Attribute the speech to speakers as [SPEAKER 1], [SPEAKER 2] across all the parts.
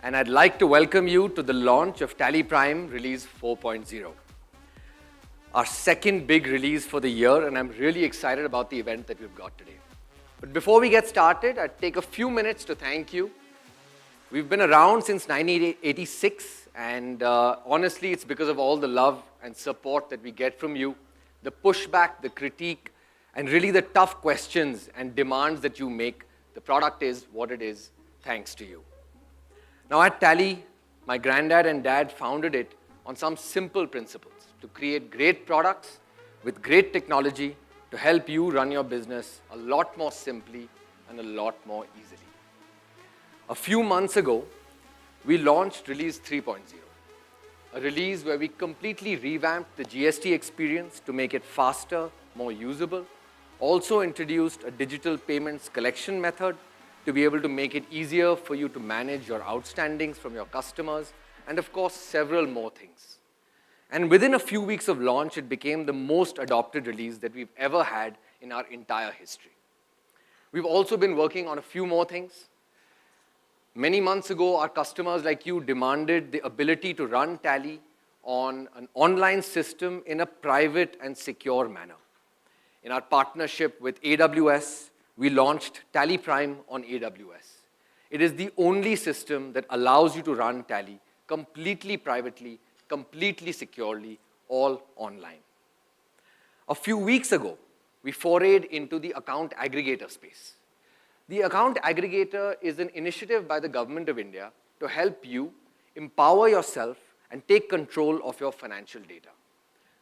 [SPEAKER 1] and I'd like to welcome you to the launch of TallyPrime Release 4.0. Our second big release for the year, and I'm really excited about the event that we've got today. But before we get started, I'd take a few minutes to thank you. We've been around since 1986, and honestly, it's because of all the love and support that we get from you, the pushback, the critique, and really the tough questions and demands that you make. The product is what it is, thanks to you. Now at Tally, my granddad and dad founded it on some simple principles to create great products with great technology to help you run your business a lot more simply and a lot more easily. A few months ago, we launched Release 3.0, a release where we completely revamped the GST experience to make it faster, more usable, also introduced a digital payments collection method to be able to make it easier for you to manage your outstandings from your customers, and of course, several more things. And within a few weeks of launch, it became the most adopted release that we've ever had in our entire history. We've also been working on a few more things. Many months ago, our customers like you demanded the ability to run Tally on an online system in a private and secure manner. In our partnership with AWS, we launched TallyPrime on AWS. It is the only system that allows you to run Tally completely privately, completely securely, all online. A few weeks ago, we forayed into the account aggregator space. The account aggregator is an initiative by the Government of India to help you empower yourself and take control of your financial data.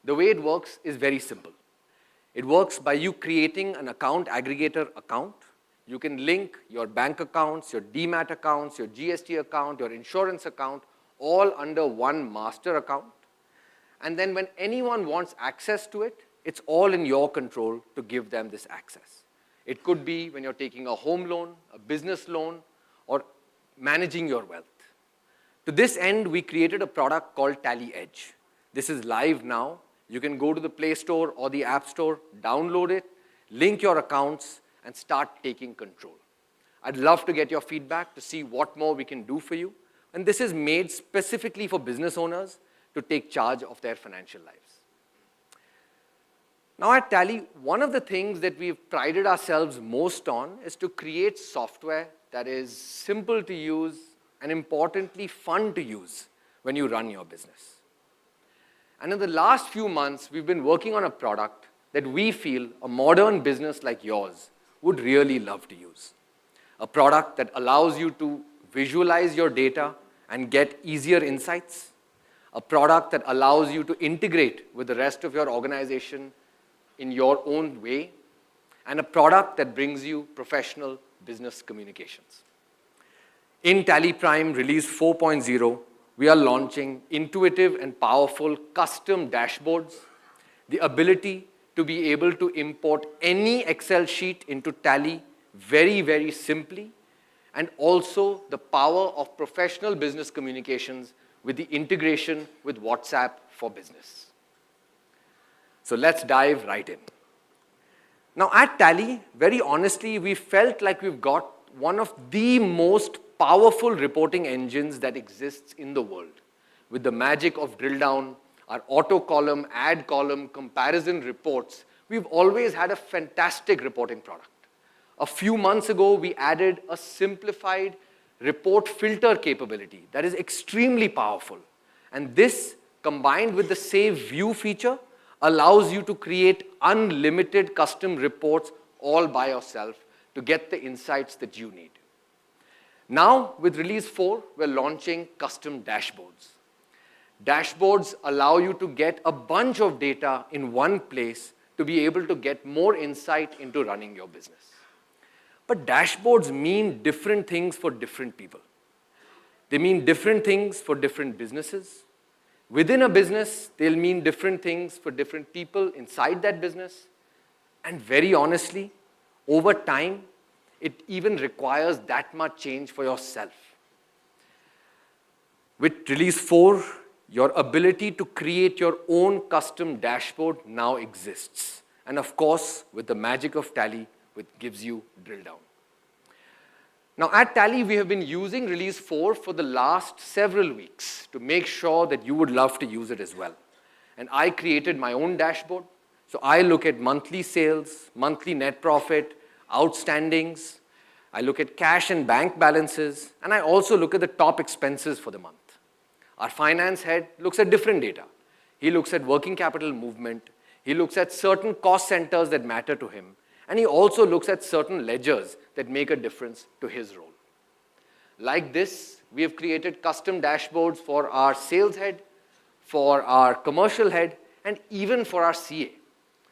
[SPEAKER 1] The way it works is very simple. It works by you creating an account aggregator account. You can link your bank accounts, your demat accounts, your GST account, your insurance account, all under one master account. And then when anyone wants access to it, it's all in your control to give them this access. It could be when you're taking a home loan, a business loan, or managing your wealth. To this end, we created a product called Tally Edge. This is live now. You can go to the Play Store or the App Store, download it, link your accounts, and start taking control. I'd love to get your feedback to see what more we can do for you. And this is made specifically for business owners to take charge of their financial lives. Now at Tally, one of the things that we've prided ourselves most on is to create software that is simple to use and importantly fun to use when you run your business. And in the last few months, we've been working on a product that we feel a modern business like yours would really love to use. A product that allows you to visualize your data and get easier insights. A product that allows you to integrate with the rest of your organization in your own way. And a product that brings you professional business communications. In TallyPrime Release 4.0, we are launching intuitive and powerful custom dashboards, the ability to be able to import any Excel sheet into Tally very, very simply, and also the power of professional business communications with the integration with WhatsApp for Business. So let's dive right in. Now at Tally, very honestly, we felt like we've got one of the most powerful reporting engines that exists in the world. With the magic of drill down, our auto column, add column, comparison reports, we've always had a fantastic reporting product. A few months ago, we added a simplified report filter capability that is extremely powerful. And this, combined with the Save View feature, allows you to create unlimited custom reports all by yourself to get the insights that you need. Now, with Release 4, we're launching custom dashboards. Dashboards allow you to get a bunch of data in one place to be able to get more insight into running your business. But dashboards mean different things for different people. They mean different things for different businesses. Within a business, they'll mean different things for different people inside that business. And very honestly, over time, it even requires that much change for yourself. With Release 4, your ability to create your own custom dashboard now exists. And of course, with the magic of Tally, which gives you drill down. Now at Tally, we have been using Release 4 for the last several weeks to make sure that you would love to use it as well. And I created my own dashboard. So I look at monthly sales, monthly net profit, outstandings. I look at cash and bank balances, and I also look at the top expenses for the month. Our finance head looks at different data. He looks at working capital movement. He looks at certain cost centers that matter to him. And he also looks at certain ledgers that make a difference to his role. Like this, we have created custom dashboards for our sales head, for our commercial head, and even for our CA.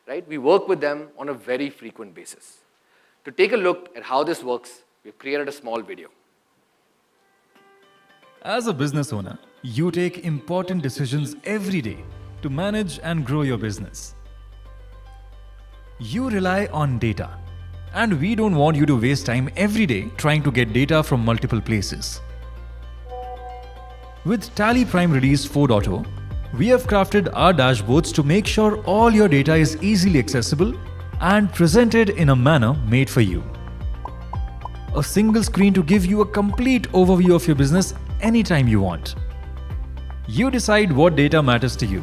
[SPEAKER 1] Right? We work with them on a very frequent basis. To take a look at how this works, we've created a small video.
[SPEAKER 2] As a business owner, you take important decisions every day to manage and grow your business. You rely on data, and we don't want you to waste time every day trying to get data from multiple places. With TallyPrime Release 4.0, we have crafted our dashboards to make sure all your data is easily accessible and presented in a manner made for you. A single screen to give you a complete overview of your business anytime you want. You decide what data matters to you,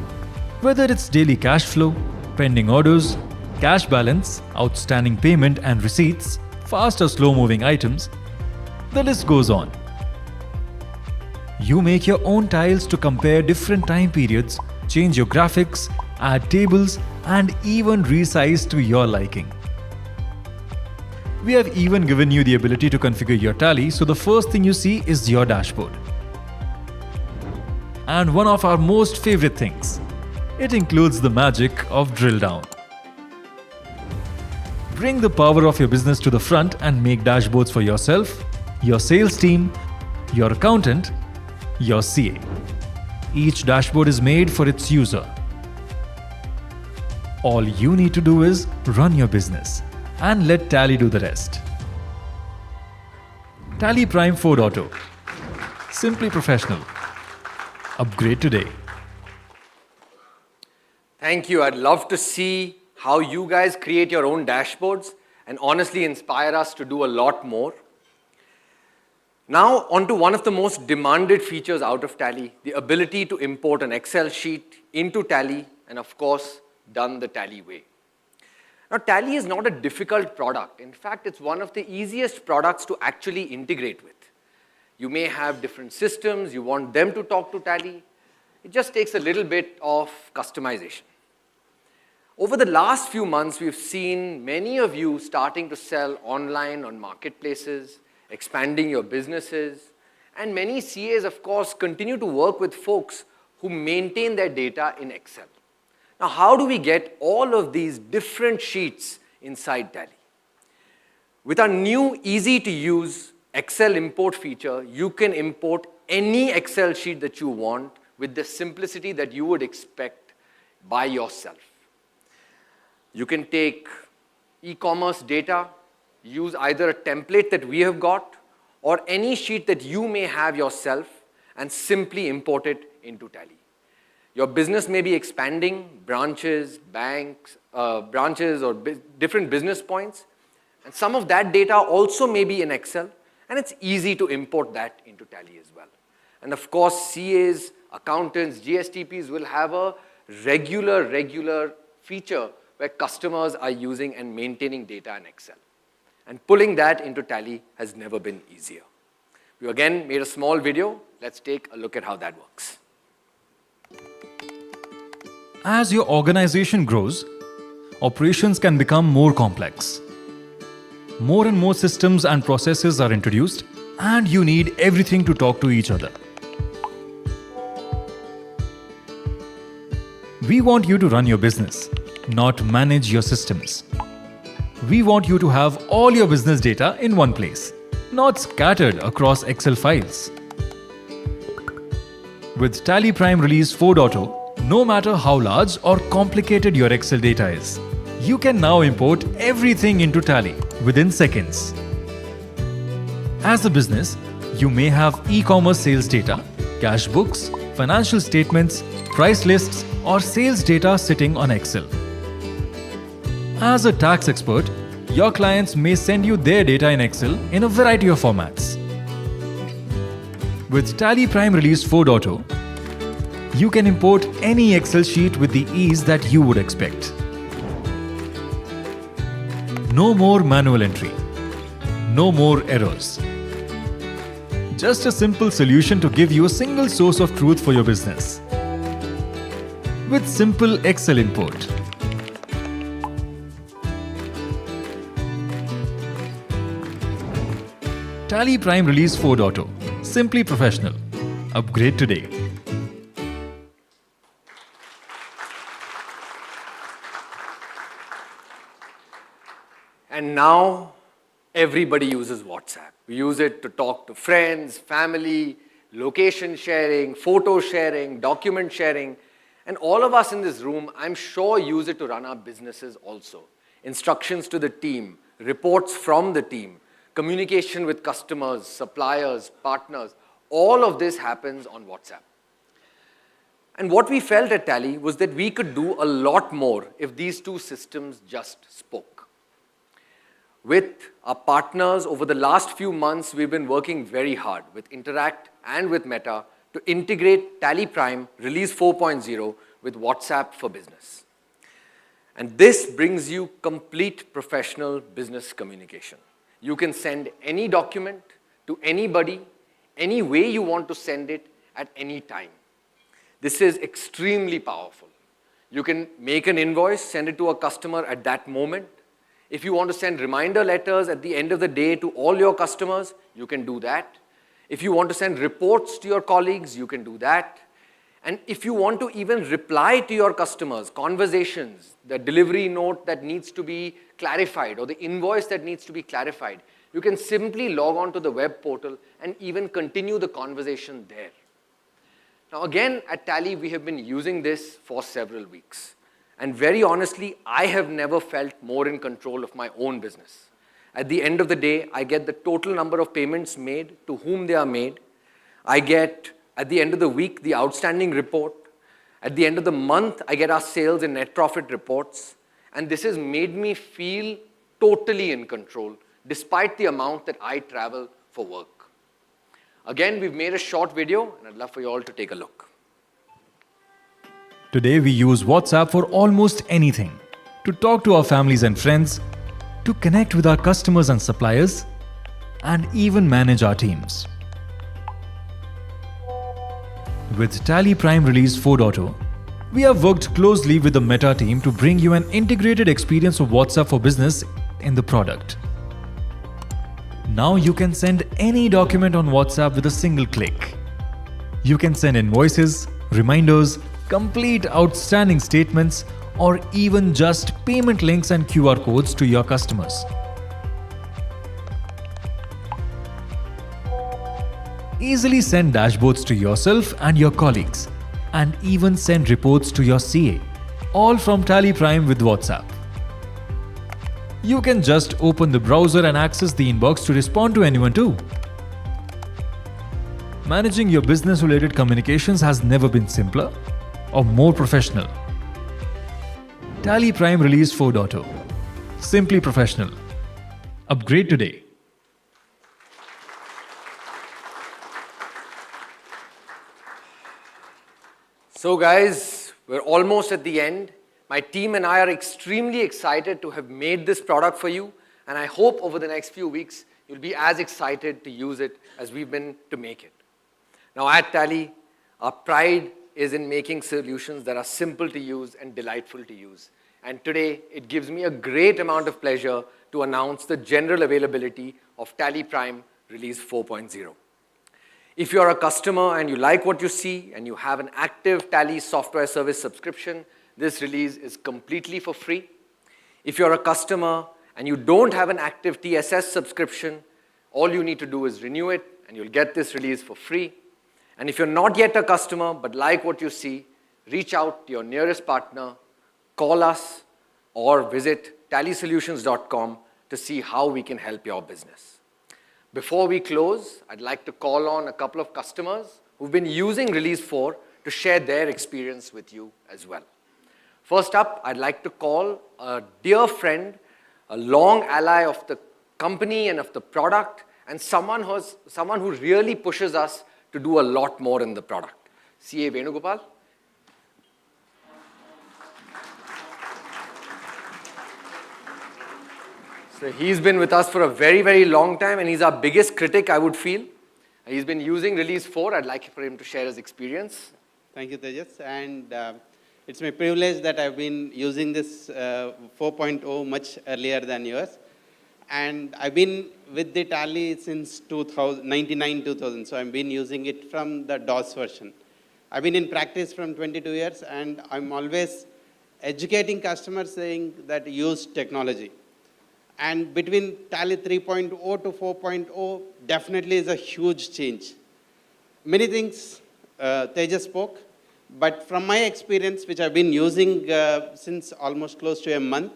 [SPEAKER 2] whether it's daily cash flow, pending orders, cash balance, outstanding payment and receipts, fast or slow-moving items. The list goes on. You make your own tiles to compare different time periods, change your graphics, add tables, and even resize to your liking. We have even given you the ability to configure your Tally, so the first thing you see is your dashboard. And one of our most favorite things, it includes the magic of drill down. Bring the power of your business to the front and make dashboards for yourself, your sales team, your accountant, your CA. Each dashboard is made for its user. All you need to do is run your business and let Tally do the rest. TallyPrime 4.0. Simply professional. Upgrade today.
[SPEAKER 1] Thank you. I'd love to see how you guys create your own dashboards and honestly inspire us to do a lot more. Now, onto one of the most demanded features out of Tally, the ability to import an Excel sheet into Tally and, of course, done the Tally way. Now, Tally is not a difficult product. In fact, it's one of the easiest products to actually integrate with. You may have different systems, you want them to talk to Tally. It just takes a little bit of customization. Over the last few months, we've seen many of you starting to sell online on marketplaces, expanding your businesses, and many CAs, of course, continue to work with folks who maintain their data in Excel. Now, how do we get all of these different sheets inside Tally? With our new easy-to-use Excel import feature, you can import any Excel sheet that you want with the simplicity that you would expect by yourself. You can take e-commerce data, use either a template that we have got or any sheet that you may have yourself and simply import it into Tally. Your business may be expanding, branches, banks, branches or different business points, and some of that data also may be in Excel, and it's easy to import that into Tally as well. And of course, CAs, accountants, GSTPs will have a regular feature where customers are using and maintaining data in Excel. And pulling that into Tally has never been easier. We again made a small video. Let's take a look at how that works.
[SPEAKER 2] As your organization grows, operations can become more complex. More and more systems and processes are introduced, and you need everything to talk to each other. We want you to run your business, not manage your systems. We want you to have all your business data in one place, not scattered across Excel files. With TallyPrime Release 4.0, no matter how large or complicated your Excel data is, you can now import everything into Tally within seconds. As a business, you may have e-commerce sales data, cash books, financial statements, price lists, or sales data sitting on Excel. As a tax expert, your clients may send you their data in Excel in a variety of formats. With TallyPrime Release 4.0, you can import any Excel sheet with the ease that you would expect. No more manual entry. No more errors. Just a simple solution to give you a single source of truth for your business. With simple Excel import. TallyPrime Release 4.0. Simply professional. Upgrade today.
[SPEAKER 1] And now, everybody uses WhatsApp. We use it to talk to friends, family, location sharing, photo sharing, document sharing. And all of us in this room, I'm sure, use it to run our businesses also. Instructions to the team, reports from the team, communication with customers, suppliers, partners. All of this happens on WhatsApp. And what we felt at Tally was that we could do a lot more if these two systems just spoke. With our partners, over the last few months, we've been working very hard with Interact and with Meta to integrate TallyPrime Release 4.0 with WhatsApp for Business. And this brings you complete professional business communication. You can send any document to anybody, any way you want to send it at any time. This is extremely powerful. You can make an invoice, send it to a customer at that moment. If you want to send reminder letters at the end of the day to all your customers, you can do that. If you want to send reports to your colleagues, you can do that. And if you want to even reply to your customers, conversations, the delivery note that needs to be clarified or the invoice that needs to be clarified, you can simply log on to the web portal and even continue the conversation there. Now again, at Tally, we have been using this for several weeks. And very honestly, I have never felt more in control of my own business. At the end of the day, I get the total number of payments made, to whom they are made. I get, at the end of the week, the outstanding report. At the end of the month, I get our sales and net profit reports. And this has made me feel totally in control, despite the amount that I travel for work. Again, we've made a short video, and I'd love for you all to take a look.
[SPEAKER 2] Today we use WhatsApp for almost anything. To talk to our families and friends, to connect with our customers and suppliers, and even manage our teams. With TallyPrime Release 4.0, we have worked closely with the Meta team to bring you an integrated experience of WhatsApp for Business in the product. Now you can send any document on WhatsApp with a single click. You can send invoices, reminders, complete outstanding statements, or even just payment links and QR codes to your customers. Easily send dashboards to yourself and your colleagues, and even send reports to your CA, all from TallyPrime with WhatsApp. You can just open the browser and access the inbox to respond to anyone too. Managing your business-related communications has never been simpler or more professional. TallyPrime Release 4.0. Simply professional. Upgrade today.
[SPEAKER 1] So guys, we're almost at the end. My team and I are extremely excited to have made this product for you, and I hope over the next few weeks you'll be as excited to use it as we've been to make it. Now at Tally, our pride is in making solutions that are simple to use and delightful to use. And today, it gives me a great amount of pleasure to announce the general availability of TallyPrime Release 4.0. If you're a customer and you like what you see and you have an active Tally software service subscription, this release is completely for free. If you're a customer and you don't have an active TSS subscription, all you need to do is renew it and you'll get this release for free. And if you're not yet a customer but like what you see, reach out to your nearest partner, call us, or visit tallysolutions.com to see how we can help your business. Before we close, I'd like to call on a couple of customers who've been using Release 4 to share their experience with you as well. First up, I'd like to call a dear friend a long ally of the company and of the product, and someone who really pushes us to do a lot more in the product. CA Venugopal. So he's been with us for a very, very long time, and he's our biggest critic, I would feel. He's been using Release 4. I'd like for him to share his experience.
[SPEAKER 3] Thank you, Tejas. And it's my privilege that I've been using this 4.0 much earlier than yours. And I've been with the Tally since 99, 2000. So I've been using it from the DOS version. I've been in practice from 22 years, and I'm always educating customers saying that use technology. And between Tally 3.0 to 4.0 definitely is a huge change. Many things Tejas spoke, but from my experience, which I've been using since almost close to a month,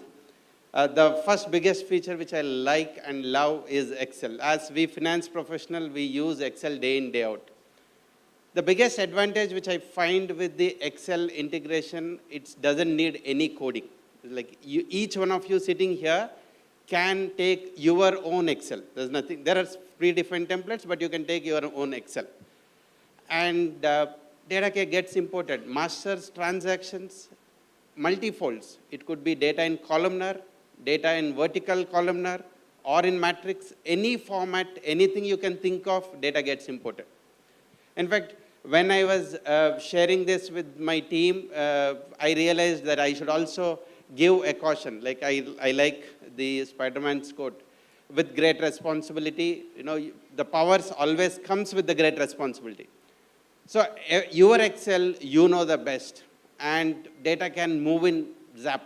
[SPEAKER 3] the first biggest feature which I like and love is Excel. As we finance professional, we use Excel day in, day out. The biggest advantage which I find with the Excel integration, it doesn't need any coding. Like each one of you sitting here can take your own Excel. There's nothing, there are predefined templates, but you can take your own Excel. And data gets imported. Masters, transactions, multifolds. It could be data in columnar, data in vertical columnar, or in matrix. Any format, anything you can think of, data gets imported. In fact, when I was sharing this with my team, I realized that I should also give a caution. Like I like the Spider-Man's quote, with great responsibility, the powers always comes with the great responsibility. So your Excel, you know the best, and data can move in zap.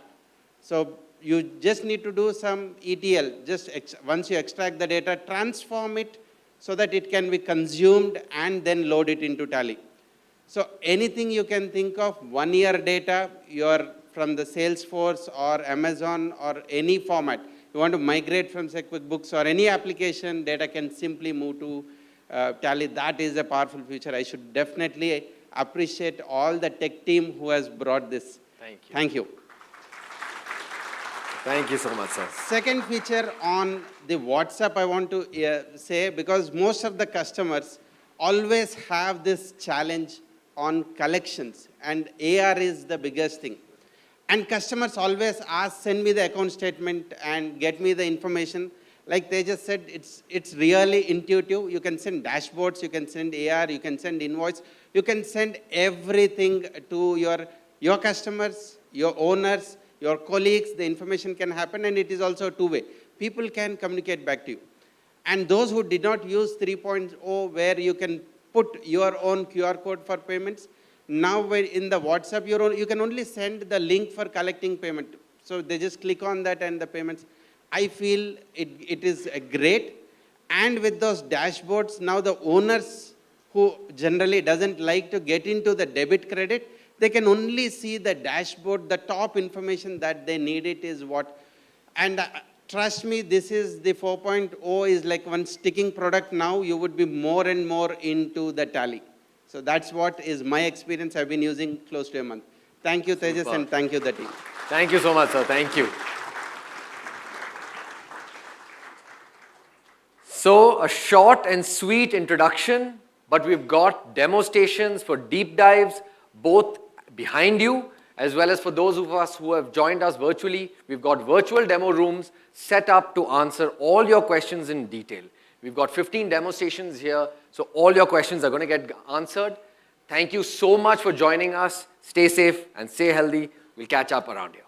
[SPEAKER 3] So you just need to do some ETL. Just once you extract the data, transform it so that it can be consumed and then load it into Tally. So anything you can think of, 1 year data, you're from the Salesforce or Amazon or any format. You want to migrate from say QuickBooks or any application, data can simply move to Tally. That is a powerful feature. I should definitely appreciate all the tech team who has brought this.
[SPEAKER 1] Thank you.
[SPEAKER 3] Thank you.
[SPEAKER 1] Thank you so much, sir.
[SPEAKER 3] Second feature on the WhatsApp I want to say, because most of the customers always have this challenge on collections, and AR is the biggest thing. And customers always ask, send me the account statement and get me the information. Like they just said, it's really intuitive. You can send dashboards, you can send AR, you can send invoice, you can send everything to your customers, your owners, your colleagues. The information can happen, and it is also two-way. People can communicate back to you. And those who did not use 3.0, where you can put your own QR code for payments, now in the WhatsApp, you can only send the link for collecting payment. So they just click on that and the payments. I feel it is great. And with those dashboards, now the owners who generally doesn't like to get into the debit credit, they can only see the dashboard, the top information that they need it is what. And trust me, this is the 4.0 is like one sticking product now. You would be more and more into the Tally. So that's what is my experience. I've been using close to a month. Thank you, Tejas, and thank you, the team.
[SPEAKER 1] Thank you so much, sir. Thank you. So a short and sweet introduction, but we've got demo stations for deep dives, both behind you, as well as for those of us who have joined us virtually. We've got virtual demo rooms set up to answer all your questions in detail. We've got 15 demo stations here, so all your questions are going to get answered. Thank you so much for joining us. Stay safe and stay healthy. We'll catch up around here.